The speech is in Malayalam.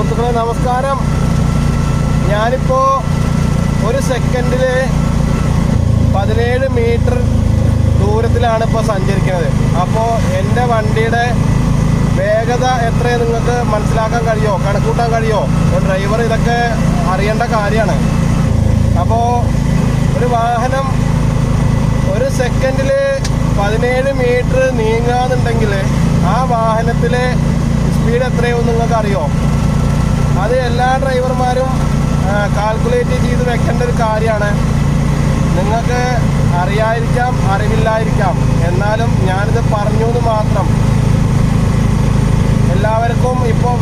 സുഹൃത്തുക്കളെ നമസ്കാരം. ഞാനിപ്പോൾ ഒരു സെക്കൻഡിൽ 17 മീറ്റർ ദൂരത്തിലാണ് ഇപ്പോൾ സഞ്ചരിക്കുന്നത്. അപ്പോൾ എൻ്റെ വണ്ടിയുടെ വേഗത എത്രയാണ് നിങ്ങൾക്ക് മനസ്സിലാക്കാൻ കഴിയുമോ, കണക്കൂട്ടാൻ കഴിയുമോ? ഒരു ഡ്രൈവർ ഇതൊക്കെ അറിയേണ്ട കാര്യമാണ്. അപ്പോൾ ഒരു വാഹനം ഒരു സെക്കൻഡിൽ 17 മീറ്റർ നീങ്ങാന്നുണ്ടെങ്കിൽ ആ വാഹനത്തിലെ സ്പീഡ് എത്രയാവും നിങ്ങൾക്ക് അറിയോ? അത് എല്ലാ ഡ്രൈവർമാരും കാൽക്കുലേറ്റ് ചെയ്ത് വെക്കേണ്ട ഒരു കാര്യമാണ്. നിങ്ങൾക്ക് അറിയാതിരിക്കാം, അറിവില്ലായിരിക്കാം, എന്നാലും ഞാനിത് പറഞ്ഞു എന്ന് മാത്രം. എല്ലാവർക്കും ഇപ്പോൾ